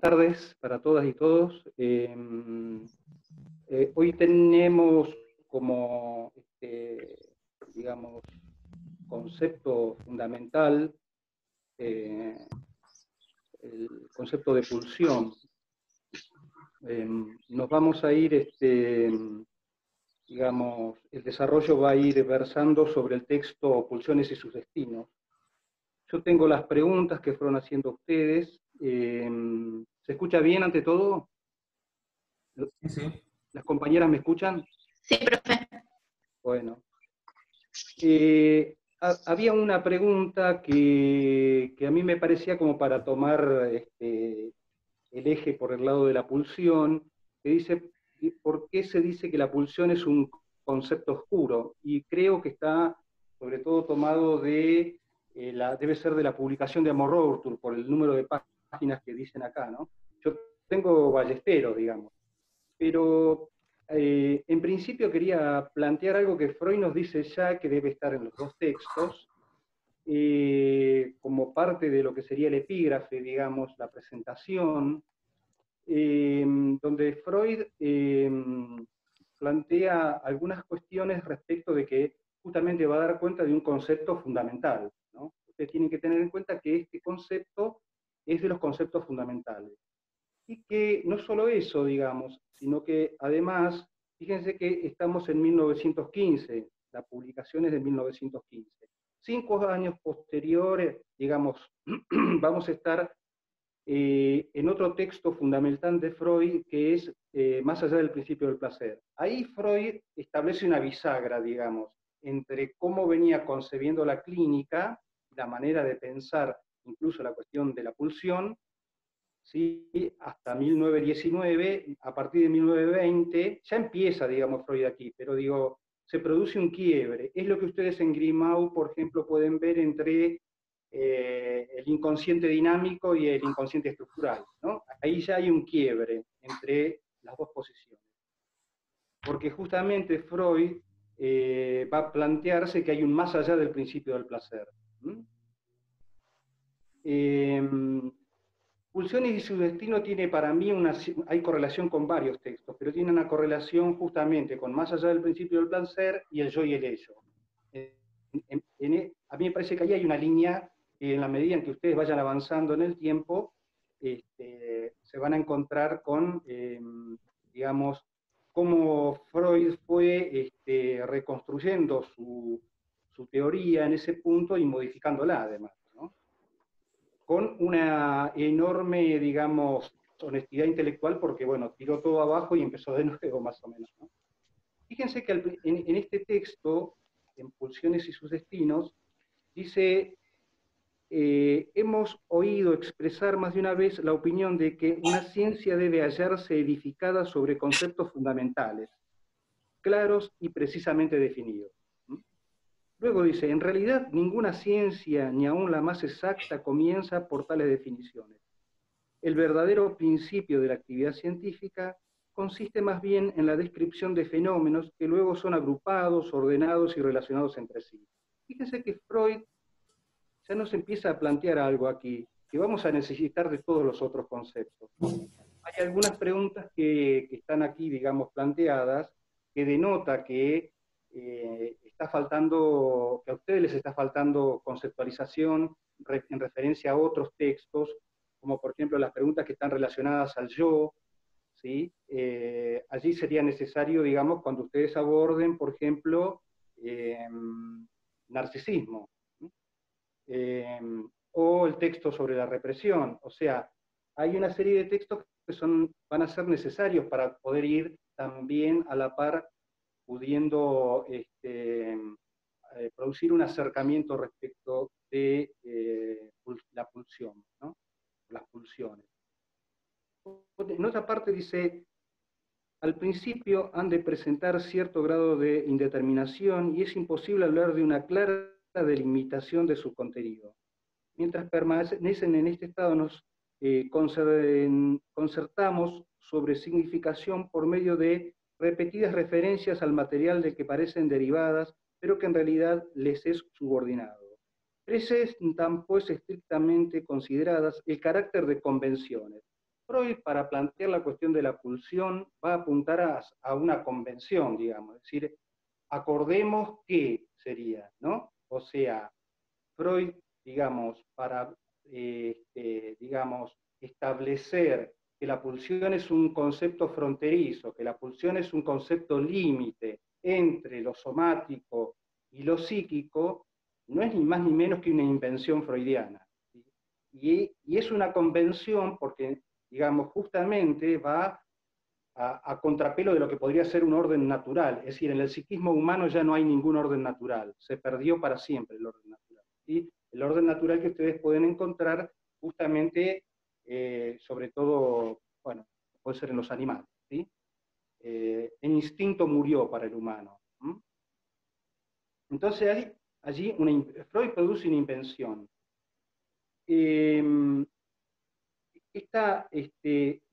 tardes para todas y todos. Hoy tenemos como, digamos, concepto fundamental el concepto de pulsión. Nos vamos a ir, digamos, el desarrollo va a ir versando sobre el texto Pulsiones y sus destinos. Yo tengo las preguntas que fueron haciendo ustedes. ¿Se escucha bien ante todo? Sí, sí. ¿Las compañeras me escuchan? Sí, profe. Bueno. Había una pregunta que a mí me parecía como para tomar el eje por el lado de la pulsión, que dice, ¿por qué se dice que la pulsión es un concepto oscuro? Y creo que está sobre todo tomado de, debe ser de la publicación de Amor-Rourtour, por el número de páginas que dicen acá, ¿no? Yo tengo Ballesteros, digamos, pero en principio quería plantear algo que Freud nos dice ya que debe estar en los dos textos, como parte de lo que sería el epígrafe, digamos, la presentación, donde Freud plantea algunas cuestiones respecto de que justamente va a dar cuenta de un concepto fundamental, ¿no? Ustedes tienen que tener en cuenta que este concepto es de los conceptos fundamentales. Y que no solo eso, digamos, sino que además, fíjense que estamos en 1915, la publicación es de 1915. 5 años posteriores, digamos, vamos a estar en otro texto fundamental de Freud, que es Más allá del principio del placer. Ahí Freud establece una bisagra, digamos, entre cómo venía concebiendo la clínica, la manera de pensar, incluso la cuestión de la pulsión, ¿sí? Hasta 1919, a partir de 1920, ya empieza, digamos, Freud aquí, pero digo, se produce un quiebre. Es lo que ustedes en Grimau, por ejemplo, pueden ver entre el inconsciente dinámico y el inconsciente estructural, ¿no? Ahí ya hay un quiebre entre las dos posiciones. Porque justamente Freud va a plantearse que hay un más allá del principio del placer. Pulsiones y su destino tiene para mí hay correlación con varios textos, pero tiene una correlación justamente con Más allá del principio del placer y el yo y el ello. A mí me parece que ahí hay una línea que en la medida en que ustedes vayan avanzando en el tiempo, se van a encontrar con, digamos, cómo Freud fue reconstruyendo su teoría en ese punto y modificándola además, ¿no? Con una enorme, digamos, honestidad intelectual, porque, bueno, tiró todo abajo y empezó de nuevo, más o menos, ¿no? Fíjense que en este texto, en Pulsiones y sus destinos, dice, hemos oído expresar más de una vez la opinión de que una ciencia debe hallarse edificada sobre conceptos fundamentales, claros y precisamente definidos. Luego dice, en realidad ninguna ciencia, ni aun la más exacta, comienza por tales definiciones. El verdadero principio de la actividad científica consiste más bien en la descripción de fenómenos que luego son agrupados, ordenados y relacionados entre sí. Fíjense que Freud ya nos empieza a plantear algo aquí, que vamos a necesitar de todos los otros conceptos. Hay algunas preguntas que están aquí, digamos, planteadas, que denota que está faltando, que a ustedes les está faltando conceptualización en referencia a otros textos, como por ejemplo las preguntas que están relacionadas al yo, ¿sí? Allí sería necesario, digamos, cuando ustedes aborden, por ejemplo, narcisismo, o el texto sobre la represión. O sea, hay una serie de textos que van a ser necesarios para poder ir también a la par, pudiendo producir un acercamiento respecto de la pulsión, ¿no? Las pulsiones. En otra parte dice, al principio han de presentar cierto grado de indeterminación y es imposible hablar de una clara delimitación de su contenido. Mientras permanecen en este estado, nos concertamos sobre significación por medio de repetidas referencias al material de que parecen derivadas, pero que en realidad les es subordinado. Presentan, pues, estrictamente consideradas el carácter de convenciones. Freud, para plantear la cuestión de la pulsión, va a apuntar a una convención, digamos, es decir, acordemos qué sería, ¿no? O sea, Freud, digamos, para, digamos, establecer que la pulsión es un concepto fronterizo, que la pulsión es un concepto límite entre lo somático y lo psíquico, no es ni más ni menos que una invención freudiana. ¿Sí? Y es una convención porque, digamos, justamente va a contrapelo de lo que podría ser un orden natural. Es decir, en el psiquismo humano ya no hay ningún orden natural, se perdió para siempre el orden natural. ¿Sí? El orden natural que ustedes pueden encontrar justamente, sobre todo, bueno, puede ser en los animales. ¿Sí? El instinto murió para el humano. ¿Mm? Entonces allí Freud produce una invención. Esta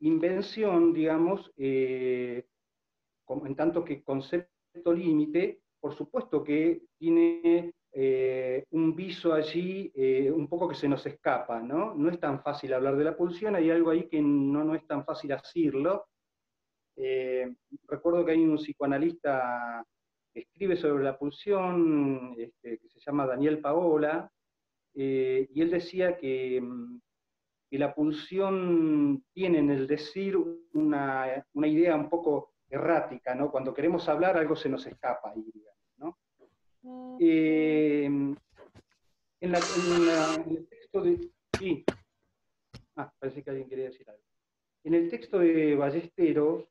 invención, digamos, como en tanto que concepto límite, por supuesto que tiene un viso allí un poco que se nos escapa, ¿no? No es tan fácil hablar de la pulsión, hay algo ahí que no es tan fácil decirlo. Recuerdo que hay un psicoanalista que escribe sobre la pulsión, que se llama Daniel Paola, y él decía que la pulsión tiene en el decir una idea un poco errática, ¿no? Cuando queremos hablar algo se nos escapa ahí, digamos, ¿no? En el texto de... Sí, parece que alguien quería decir algo. En el texto de Ballesteros,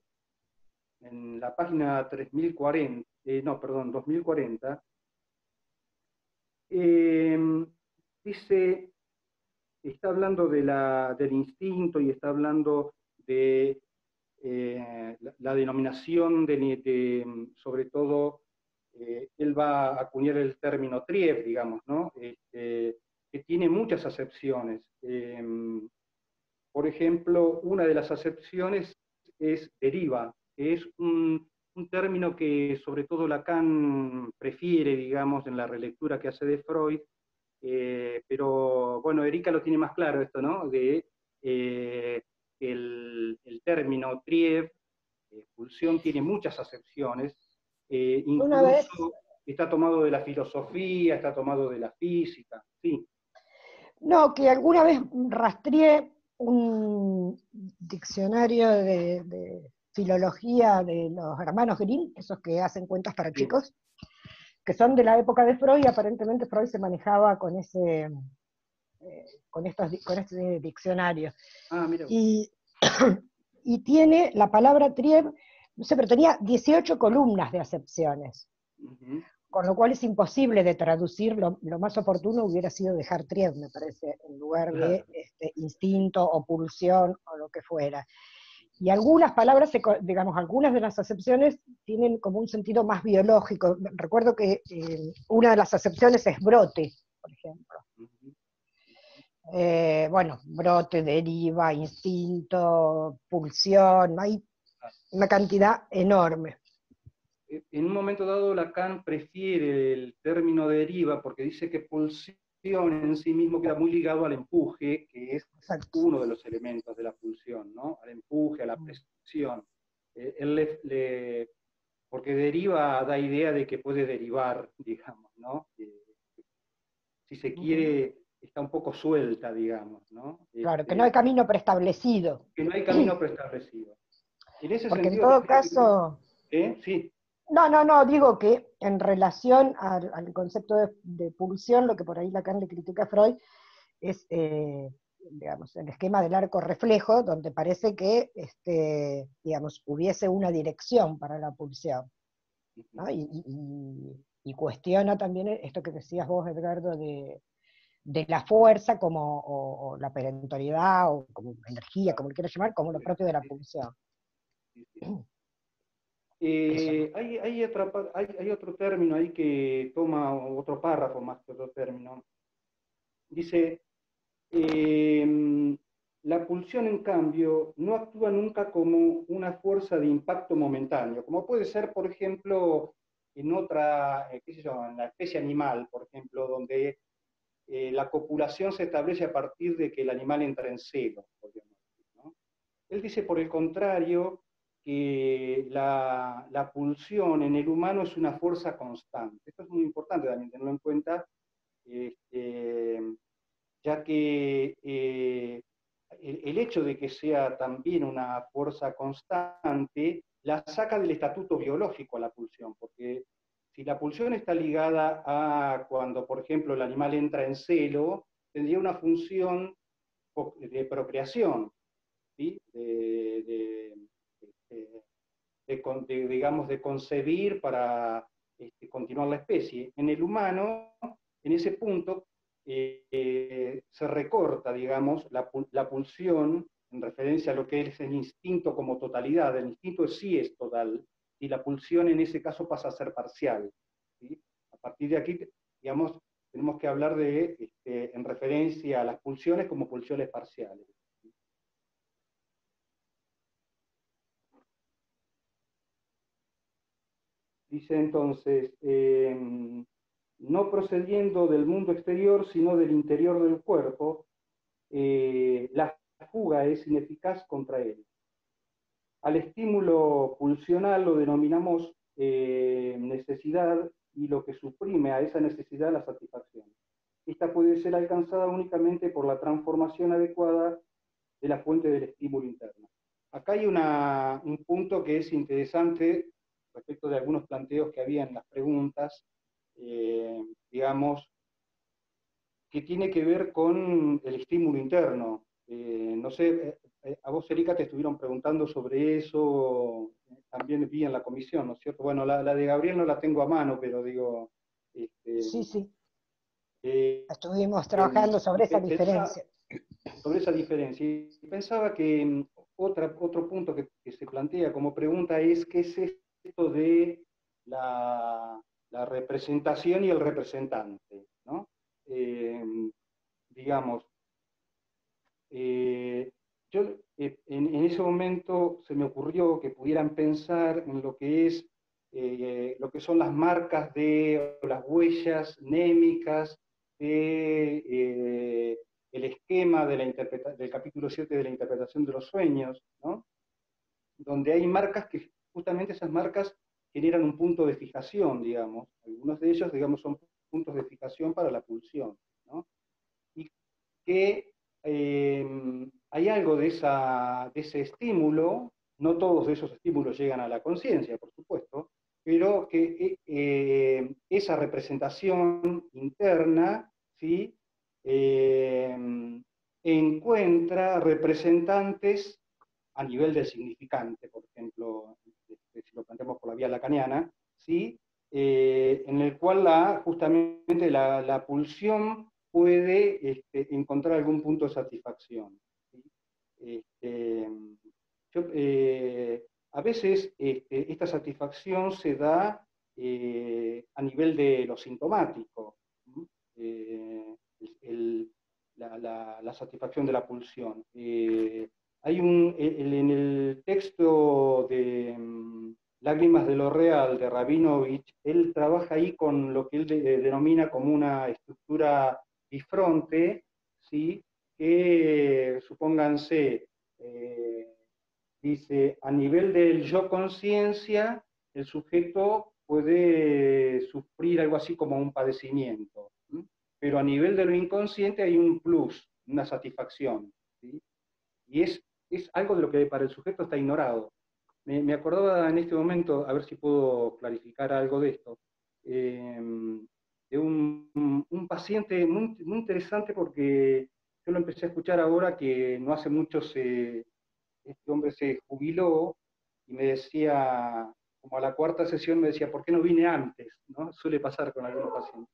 en la página 3040, no, perdón, 2040, dice, está hablando del instinto y está hablando de la denominación sobre todo, él va a acuñar el término trieb, digamos, ¿no? Que tiene muchas acepciones. Por ejemplo, una de las acepciones es deriva, que es un término que sobre todo Lacan prefiere, digamos, en la relectura que hace de Freud, pero bueno, Erika lo tiene más claro esto, ¿no? De el término trieb, pulsión, tiene muchas acepciones, Una vez, incluso está tomado de la filosofía, está tomado de la física, sí. no, que alguna vez rastreé un diccionario de filología de los hermanos Grimm, esos que hacen cuentas para Sí. chicos, que son de la época de Freud, y aparentemente Freud se manejaba con este diccionario. Mira. Y, y tiene la palabra trieb, no sé, pero tenía 18 columnas de acepciones. Uh-huh. Con lo cual es imposible de traducir, lo más oportuno hubiera sido dejar trieb, me parece, en lugar de instinto o pulsión o lo que fuera. Y algunas palabras, digamos, algunas de las acepciones tienen como un sentido más biológico. Recuerdo que una de las acepciones es brote, por ejemplo. Bueno, brote, deriva, instinto, pulsión, hay una cantidad enorme. En un momento dado Lacan prefiere el término deriva porque dice que pulsión en sí mismo queda muy ligado al empuje, que es Exacto. uno de los elementos de la pulsión, ¿no? Al empuje, a la presión. Porque deriva da idea de que puede derivar, digamos, ¿no? Si se quiere, está un poco suelta, digamos, ¿no? Claro, que no hay camino preestablecido. Que no hay camino preestablecido. En ese Porque en sentido todo también... caso... Sí. No, digo que en relación al concepto de pulsión, lo que por ahí Lacan le critica a Freud es, digamos, el esquema del arco reflejo, donde parece que, digamos, hubiese una dirección para la pulsión, ¿no? Y cuestiona también esto que decías vos, Edgardo, de la fuerza como, o la perentoriedad, o como energía, como lo quieras llamar, como lo propio de la pulsión. Hay otro término ahí que toma otro párrafo más que otro término. Dice, la pulsión, en cambio, no actúa nunca como una fuerza de impacto momentáneo, como puede ser, por ejemplo, en otra, qué sé yo, en la especie animal, por ejemplo, donde la copulación se establece a partir de que el animal entra en celo, podríamos decir, ¿no? Él dice, por el contrario, que la pulsión en el humano es una fuerza constante. Esto es muy importante también tenerlo en cuenta, este, ya que el hecho de que sea también una fuerza constante la saca del estatuto biológico a la pulsión, porque si la pulsión está ligada a cuando, por ejemplo, el animal entra en celo, tendría una función de procreación, ¿sí? Digamos, de concebir para continuar la especie. En el humano, en ese punto, se recorta, digamos, la pulsión en referencia a lo que es el instinto como totalidad. El instinto sí es total, y la pulsión en ese caso pasa a ser parcial, ¿sí? A partir de aquí, digamos, tenemos que hablar de, en referencia a las pulsiones como pulsiones parciales. Dice entonces, no procediendo del mundo exterior, sino del interior del cuerpo, la fuga es ineficaz contra él. Al estímulo pulsional lo denominamos necesidad, y lo que suprime a esa necesidad la satisfacción. Esta puede ser alcanzada únicamente por la transformación adecuada de la fuente del estímulo interno. Acá hay un punto que es interesante respecto de algunos planteos que había en las preguntas, digamos, que tiene que ver con el estímulo interno. No sé, a vos, Erika, te estuvieron preguntando sobre eso, también vi en la comisión, ¿no es cierto? Bueno, la de Gabriel no la tengo a mano, pero digo... Sí, sí, eh, estuvimos trabajando sobre esa pensaba diferencia. sobre esa diferencia, y pensaba que otro punto que se plantea como pregunta es: ¿qué es esto de la representación y el representante? ¿No? Digamos, eh, yo en ese momento se me ocurrió que pudieran pensar en lo que es lo que son las marcas o las huellas némicas de, el esquema de del capítulo 7 de la interpretación de los sueños, ¿no? Donde hay marcas que justamente esas marcas generan un punto de fijación, digamos. Algunos de ellos, digamos, son puntos de fijación para la pulsión, ¿no? Y que hay algo de ese estímulo, no todos esos estímulos llegan a la conciencia, por supuesto, pero que esa representación interna, ¿sí? Encuentra representantes a nivel del significante, por ejemplo, si lo planteamos por la vía lacaniana, ¿sí? En el cual justamente la pulsión puede encontrar algún punto de satisfacción, ¿sí? Este, a veces esta satisfacción se da a nivel de lo sintomático, eh, el, la satisfacción de la pulsión. Hay en el texto de Lágrimas de lo Real de Rabinovich, él trabaja ahí con lo que él denomina como una estructura bifronte, ¿sí? Que supónganse, dice, a nivel del yo conciencia, el sujeto puede sufrir algo así como un padecimiento, ¿sí? Pero a nivel de lo inconsciente hay un plus, una satisfacción, ¿sí? Y es algo de lo que para el sujeto está ignorado. Me acordaba en este momento, a ver si puedo clarificar algo de esto, de un paciente muy interesante, porque yo lo empecé a escuchar ahora que no hace mucho este hombre se jubiló, y me decía, como a la cuarta sesión, me decía, ¿por qué no vine antes? ¿No? Suele pasar con algunos pacientes.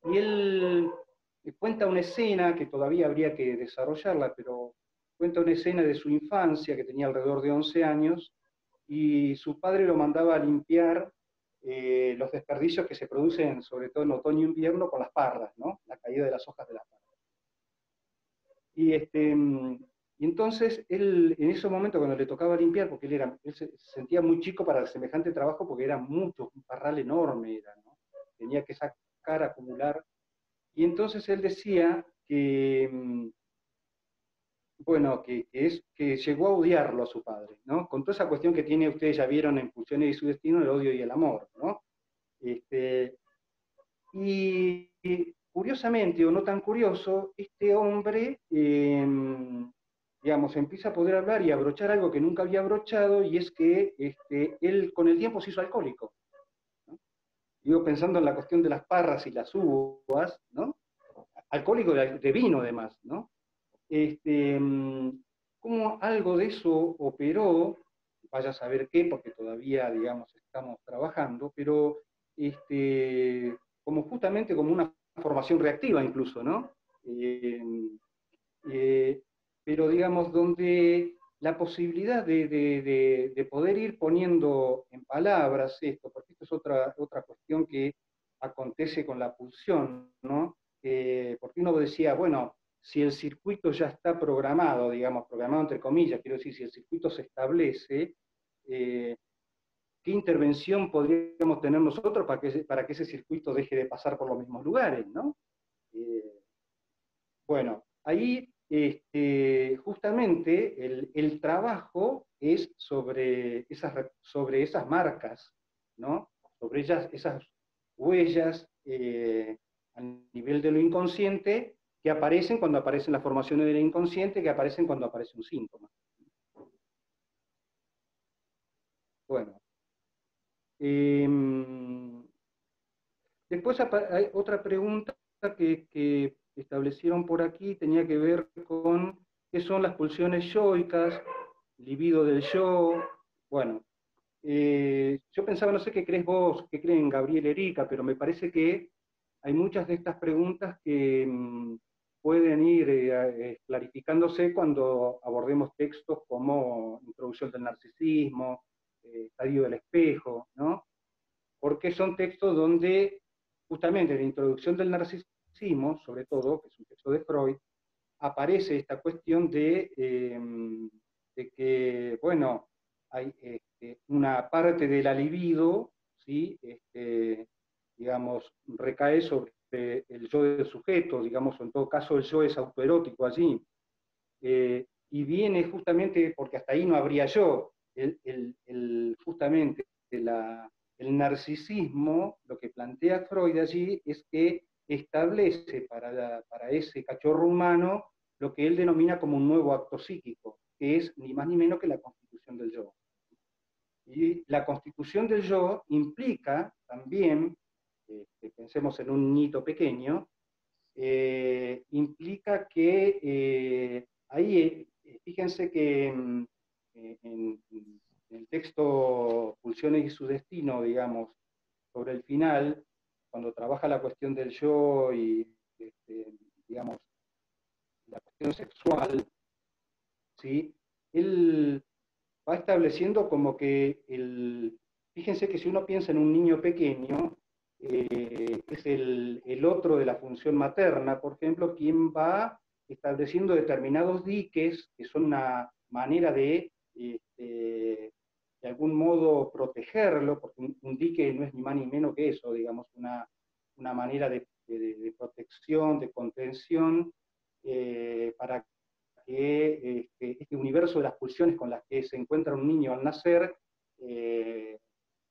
Y él cuenta una escena que todavía habría que desarrollarla, pero cuenta una escena de su infancia, que tenía alrededor de 11 años, y su padre lo mandaba a limpiar los desperdicios que se producen, sobre todo en otoño e invierno, con las parras, ¿no? La caída de las hojas de las parras. Y entonces él, en ese momento, cuando le tocaba limpiar, porque él se sentía muy chico para semejante trabajo, porque era mucho, un parral enorme era, ¿no? Tenía que sacar, acumular. Y entonces él decía que bueno, que llegó a odiarlo a su padre, ¿no? Con toda esa cuestión que tiene, ustedes ya vieron en Pulsiones y su destino, el odio y el amor, ¿no? Este, y curiosamente, o no tan curioso, este hombre, digamos, empieza a poder hablar y abrochar algo que nunca había abrochado, y es que él con el tiempo se hizo alcohólico, ¿no? Digo, pensando en la cuestión de las parras y las uvas, ¿no? Alcohólico de vino además, ¿no? Este, Cómo algo de eso operó, vaya a saber qué, porque todavía, digamos, estamos trabajando, pero como justamente como una formación reactiva incluso, ¿no? Eh, eh, pero digamos, donde la posibilidad de poder ir poniendo en palabras esto, porque esto es otra cuestión que acontece con la pulsión, ¿no? Porque uno decía, bueno, si el circuito ya está programado, digamos, programado entre comillas, quiero decir, si el circuito se establece, eh, ¿qué intervención podríamos tener nosotros para que ese circuito deje de pasar por los mismos lugares, ¿no? Eh, bueno, ahí justamente el trabajo es sobre esas marcas, ¿no? Sobre esas huellas a nivel de lo inconsciente que aparecen cuando aparecen las formaciones del inconsciente, que aparecen cuando aparece un síntoma. Bueno, eh, después hay otra pregunta que establecieron por aquí, tenía que ver con qué son las pulsiones yoicas, libido del yo. Bueno, yo pensaba, no sé qué crees vos, qué creen Gabriel Erika, pero me parece que hay muchas de estas preguntas que pueden ir clarificándose cuando abordemos textos como Introducción del Narcisismo, Estadio del Espejo, ¿no? Porque son textos donde justamente en la introducción del narcisismo, sobre todo, que es un texto de Freud, aparece esta cuestión de que, bueno, hay una parte de la libido, ¿sí? Digamos, recae sobre el yo del sujeto, digamos, o en todo caso el yo es autoerótico allí. Y viene justamente, porque hasta ahí no habría yo, justamente el narcisismo, lo que plantea Freud allí es que establece para ese cachorro humano lo que él denomina como un nuevo acto psíquico, que es ni más ni menos que la constitución del yo. Y la constitución del yo implica también, pensemos en un niñito pequeño, implica que ahí, fíjense que en el texto Pulsiones y su destino, digamos, sobre el final, cuando trabaja la cuestión del yo y, digamos, la cuestión sexual, ¿sí? Él va estableciendo como que fíjense que si uno piensa en un niño pequeño, es el otro de la función materna, por ejemplo, quien va estableciendo determinados diques, que son una manera de algún modo protegerlo, porque un dique no es ni más ni menos que eso, digamos, una manera de protección, de contención, para que este universo de las pulsiones con las que se encuentra un niño al nacer,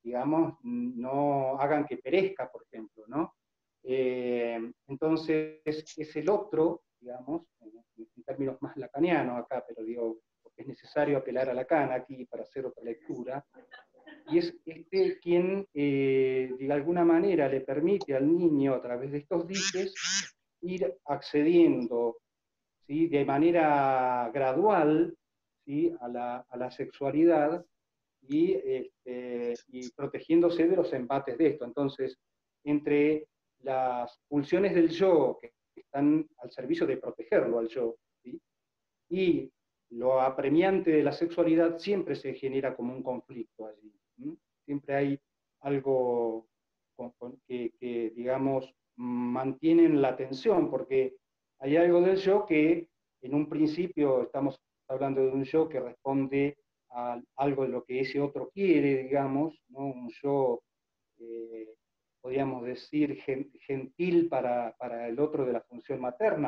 digamos, no hagan que perezca, por ejemplo, ¿no? Entonces, es el otro, digamos, en términos más lacanianos acá, pero digo, porque es necesario apelar a Lacan aquí para hacer otra lectura, y es quien, de alguna manera, le permite al niño, a través de estos diques, ir accediendo, ¿sí? De manera gradual, ¿sí? a la sexualidad y protegiéndose de los embates de esto. Entonces, entre las pulsiones del yo, que están al servicio de protegerlo al yo, ¿sí? Y lo apremiante de la sexualidad, siempre se genera como un conflicto allí. ¿Sí? Siempre hay algo digamos, mantienen la tensión, porque hay algo del yo que en un principio estamos hablando de un yo que responde a algo de lo que ese otro quiere, digamos, ¿no? Un yo, podríamos decir, gentil para el otro de la función materna,